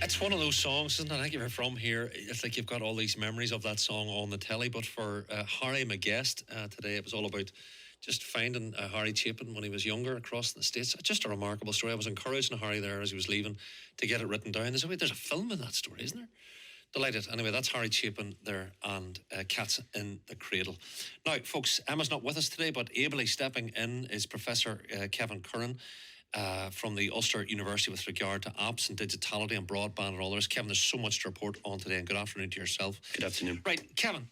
It's one of those songs, isn't it? I think if you're from here, it's like you've got all these memories of that song on the telly. But for Harry, my guest today, it was all about just finding Harry Chapin when he was younger across the States. Just a remarkable story. I was encouraging Harry there as he was leaving to get it written down. There's a film in that story, isn't there? Delighted. Anyway, that's Harry Chapin there and Cats in the Cradle. Now, folks, Emma's not with us today, but ably stepping in is Professor Kevin Curran from the Ulster University with regard to apps and digitality and broadband and all the rest. Kevin, there's so much to report on today, and good afternoon to yourself. Good afternoon. Right, Kevin,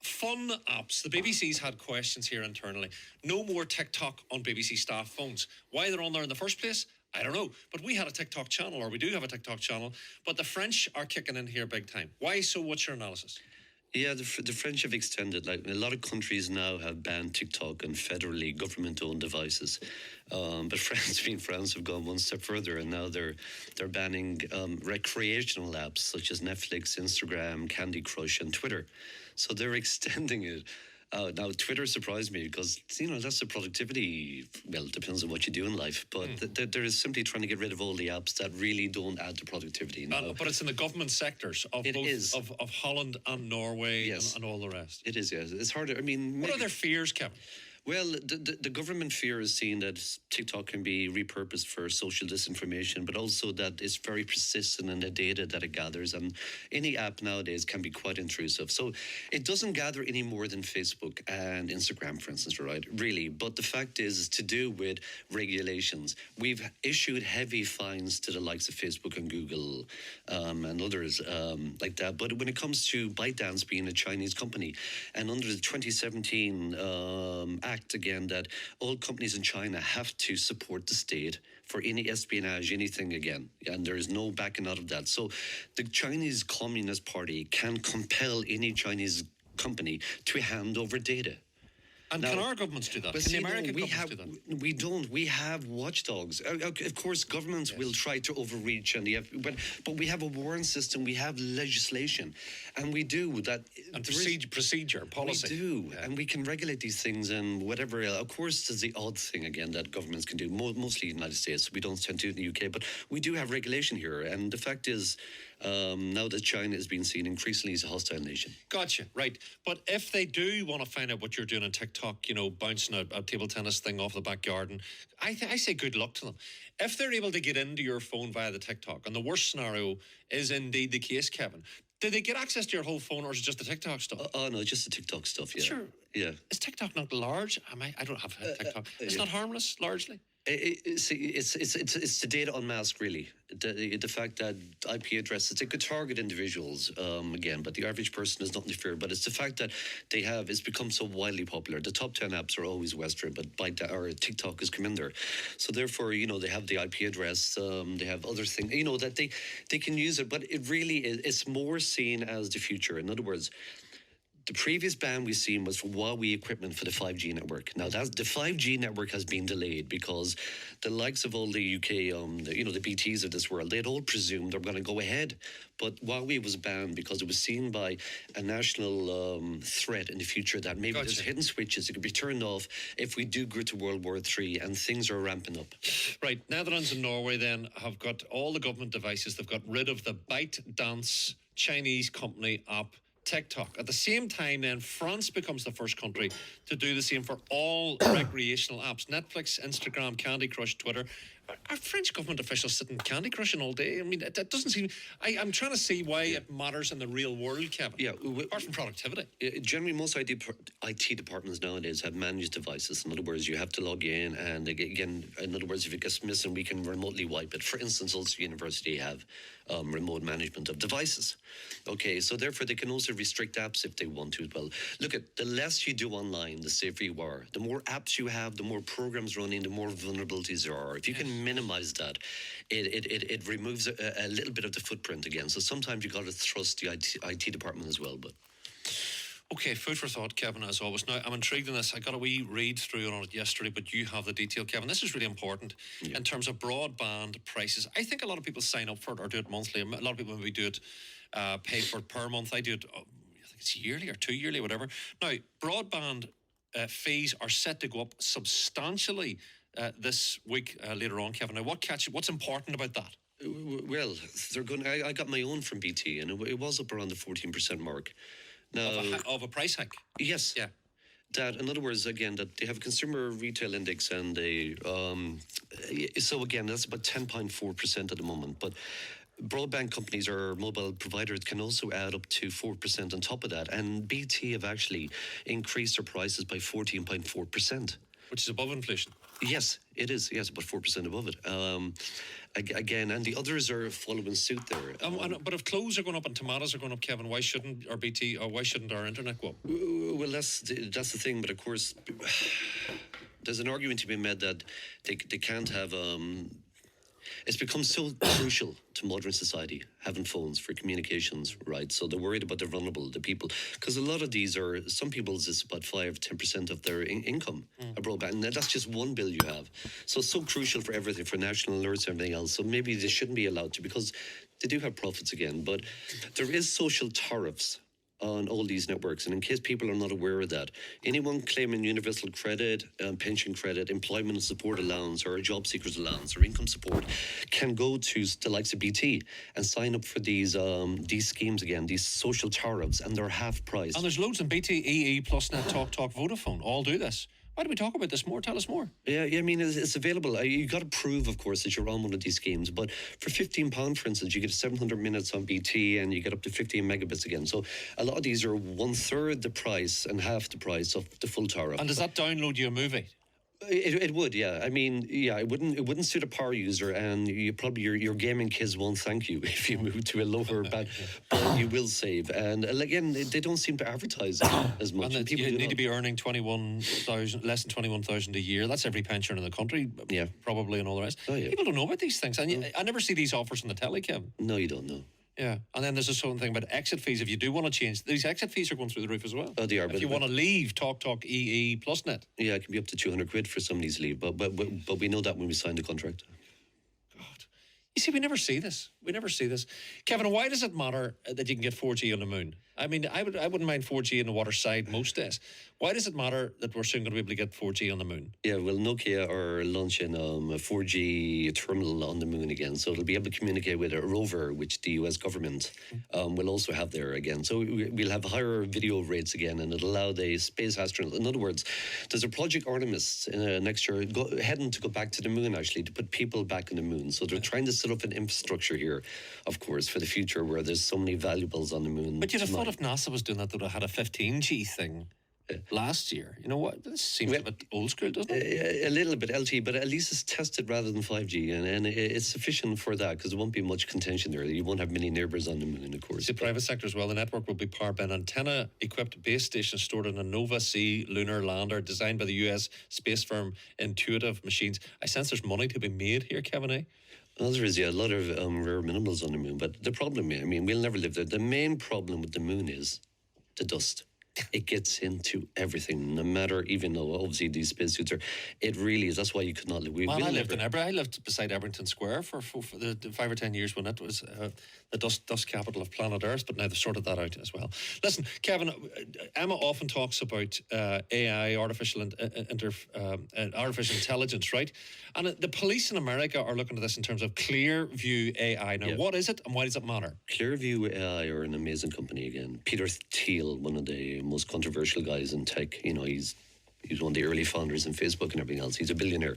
fun apps. The BBC's had questions here internally. No more TikTok on BBC staff phones. Why they're on there in the first place, I don't know. But we had a TikTok channel, or we do have a TikTok channel, but the French are kicking in here big time. Why so? What's your analysis? Yeah, the French have extended. Like a lot of countries now have banned TikTok on federally government-owned devices, but France, being France, have gone one step further, and now they're banning recreational apps such as Netflix, Instagram, Candy Crush, and Twitter. So they're extending it. Now, Twitter surprised me because, that's the productivity. Well, it depends on what you do in life. But they're simply trying to get rid of all the apps that really don't add to productivity. But it's in the government sectors of of Holland and Norway, yes, and all the rest. It is, yes. It's harder. I mean, what are their fears, Kevin? Well, the government fear is seeing that TikTok can be repurposed for social disinformation, but also that it's very persistent in the data that it gathers. And any app nowadays can be quite intrusive. So it doesn't gather any more than Facebook and Instagram, for instance, right? Really. But the fact is to do with regulations. We've issued heavy fines to the likes of Facebook and Google and others like that. But when it comes to ByteDance being a Chinese company, and under the 2017 Act again, that all companies in China have to support the state for any espionage, anything again, and there is no backing out of that. So the Chinese Communist Party can compel any Chinese company to hand over data. And now, can our governments do that? Can the American governments do that? We don't. We have watchdogs. Of course, governments will try to overreach, but we have a warrant system. We have legislation, and we do that. And procedure, policy. We do, and we can regulate these things and whatever else. Of course, there's the odd thing again that governments can do. Mostly in the United States. We don't tend to in the UK, but we do have regulation here. And the fact is, now that China is being seen increasingly as a hostile nation. Gotcha, right. But if they do want to find out what you're doing on TikTok, bouncing a table tennis thing off the back garden, I say good luck to them. If they're able to get into your phone via the TikTok, and the worst scenario is indeed the case, Kevin, do they get access to your whole phone, or is it just the TikTok stuff? No, just the TikTok stuff, yeah. Sure. Yeah. Is TikTok not large? I don't have TikTok. It's not harmless, largely? It's the data unmasked, really. The fact that IP addresses, they could target individuals again, but the average person is not in the fear. But it's the fact that it's become so widely popular. The top 10 apps are always Western, but TikTok has come in there. So therefore, they have the IP address, they have other things, that they can use it. But it really is, it's more seen as the future. In other words, the previous ban we've seen was for Huawei equipment for the 5G network. Now, the 5G network has been delayed because the likes of all the UK, the BTs of this world, they'd all presumed they're going to go ahead. But Huawei was banned because it was seen by a national threat in the future that maybe there's hidden switches that could be turned off if we do go to World War III, and things are ramping up. Right. Netherlands and Norway then have got all the government devices. They've got rid of the ByteDance Chinese company app TikTok. At the same time, then, France becomes the first country to do the same for all recreational apps. Netflix, Instagram, Candy Crush, Twitter. Are French government officials sitting Candy Crushing all day? I mean, that doesn't seem... I'm trying to see why it matters in the real world, Kevin. Yeah. Apart from productivity. Generally, most IT departments nowadays have managed devices. In other words, you have to log in, and again, in other words, if it gets missing, we can remotely wipe it. For instance, Ulster University have remote management of devices. Okay, so therefore they can also restrict apps if they want to as well. Look, the less you do online, the safer you are. The more apps you have, the more programs running, the more vulnerabilities there are. If you can minimize that, it removes a little bit of the footprint again. So sometimes you got to trust the IT department as well. But okay, food for thought, Kevin, as always. Now, I'm intrigued in this. I got a wee read through on it yesterday, but you have the detail, Kevin. This is really important in terms of broadband prices. I think a lot of people sign up for it or do it monthly. A lot of people maybe do it, pay for it per month. I do it, I think it's yearly or 2 yearly, whatever. Now, broadband fees are set to go up substantially this week later on, Kevin. Now, what's important about that? Well, they're going. I got my own from BT, and it was up around the 14% mark. Now, Of a price hike. yes, Yeah. that in other words, again, that they have a consumer retail index, and they so again, that's about 10.4% at the moment, but. Broadband companies or mobile providers can also add up to 4% on top of that. And BT have actually increased their prices by 14.4%. Which is above inflation. Yes, it is. Yes, about 4% above it. Again, and the others are following suit there. But if clothes are going up and tomatoes are going up, Kevin, why shouldn't our BT or why shouldn't our internet go up? Well, that's the thing. But of course, there's an argument to be made that they can't have. It's become so crucial to modern society, having phones for communications, right? So they're worried about the vulnerable, the people. Because a lot of these are, some people's is about 5-10% of their income, a broadband. And that's just one bill you have. So it's so crucial for everything, for national alerts and everything else. So maybe they shouldn't be allowed to, because they do have profits again. But there is social tariffs on all these networks. And in case people are not aware of that, anyone claiming universal credit, pension credit, employment and support allowance, or a job seekers allowance, or income support, can go to the likes of BT and sign up for these schemes again, these social tariffs, and they're half price. And there's loads in BT, EE, PlusNet, TalkTalk, Vodafone, all do this. Why do we talk about this more? Tell us more. Yeah, I mean, it's available. You got to prove, of course, that you're on one of these schemes. But for £15, for instance, you get 700 minutes on BT, and you get up to 15 megabits again. So a lot of these are 1/3 the price and half the price of the full tariff. And does that download you a movie? It would, yeah. I mean, yeah, it wouldn't suit a power user, and you probably your gaming kids won't thank you if you move to a lower band, but you will save. And again, they don't seem to advertise as much. And you need to be earning 21,000, less than 21,000 a year. That's every pensioner in the country, yeah, probably, and all the rest. Oh, yeah. People don't know about these things, and I never see these offers on the telly, Kevin. No, you don't know. Yeah, and then there's a certain thing about exit fees. If you do want to change, these exit fees are going through the roof as well. Oh, they are. If you want to leave TalkTalk, EE, PlusNet. Yeah, it can be up to 200 quid for somebody's leave, but we know that when we sign the contract. God, you see, we never see this. We never see this, Kevin. Why does it matter that you can get 4G on the moon? I mean, I wouldn't mind 4G in the water side most days. Why does it matter that we're soon going to be able to get 4G on the moon? Yeah, well, Nokia are launching a 4G terminal on the moon again, so it'll be able to communicate with a rover, which the US government will also have there again. So we'll have higher video rates again, and it'll allow the space astronauts. In other words, there's a Project Artemis next year heading to go back to the moon, actually, to put people back on the moon. So they're trying to set up an infrastructure here, of course, for the future, where there's so many valuables on the moon. But you'd have thought if NASA was doing that, they would have had a 15G thing last year. You know what? This seems a bit old school, doesn't it? A little bit LTE, but at least it's tested rather than 5G, and it's sufficient for that, because there won't be much contention there. You won't have many neighbours on the moon, of course. The private sector as well. The network will be powered by an antenna-equipped base station stored in a Nova C lunar lander designed by the US space firm Intuitive Machines. I sense there's money to be made here, Kevin, eh? Well, there is, yeah, a lot of rare minerals on the moon, but the problem, I mean, we'll never live there. The main problem with the moon is the dust. It gets into everything, no matter, even though obviously these spacesuits are, it really is. That's why you could not live. I lived in I lived beside Ebrington Square for the 5 or 10 years when it was the dust capital of planet Earth, but now they've sorted that out as well. Listen, Kevin, Emma often talks about AI, artificial intelligence, right? And the police in America are looking at this in terms of Clearview AI. Now, what is it and why does it matter? Clearview AI are an amazing company again. Peter Thiel, one of the most controversial guys in tech, you know, he's one of the early founders in Facebook and everything else. He's a billionaire,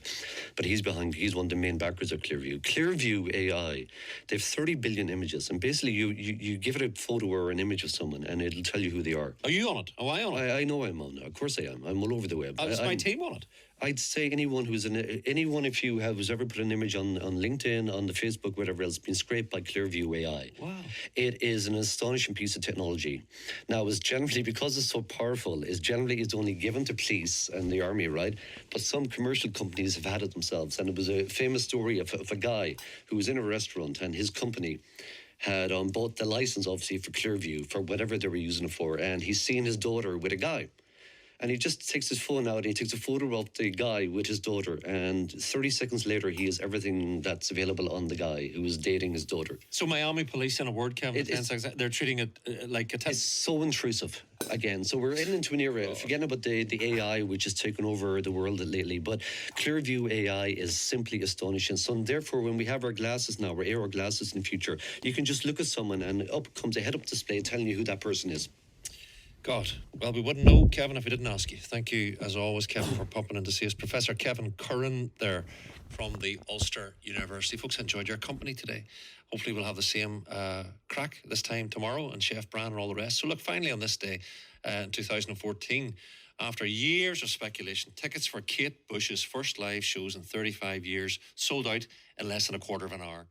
but he's one of the main backers of Clearview. Clearview AI, they have 30 billion images, and basically you give it a photo or an image of someone, and it'll tell you who they are. Are you on it? Am I on it? I know I'm on it. Of course I am. I'm all over the web. Is my team on it? I'd say anyone who's if you who's ever put an image on LinkedIn, on the Facebook, whatever else, been scraped by Clearview AI. Wow. It is an astonishing piece of technology. Now, it's generally, because it's so powerful, it's only given to police and the army, right? But some commercial companies have had it themselves. And it was a famous story of a guy who was in a restaurant, and his company had bought the license, obviously, for Clearview, for whatever they were using it for. And he's seen his daughter with a guy. and he just takes his phone out and he takes a photo of the guy with his daughter, and 30 seconds later he has everything that's available on the guy who is dating his daughter. So Miami police, in a word, Kevin, they're treating it like a It's so intrusive again. So we're into an era, forgetting about the AI which has taken over the world lately, but Clearview AI is simply astonishing. So therefore, when we have our glasses now, our AR glasses in the future, you can just look at someone and up comes a head-up display telling you who that person is. God, well, we wouldn't know, Kevin, if we didn't ask you. Thank you, as always, Kevin, for popping in to see us. Professor Kevin Curran there from the Ulster University. Folks, enjoyed your company today. Hopefully we'll have the same crack this time tomorrow, and Chef Bran and all the rest. So look, finally on this day in 2014, after years of speculation, tickets for Kate Bush's first live shows in 35 years sold out in less than a quarter of an hour.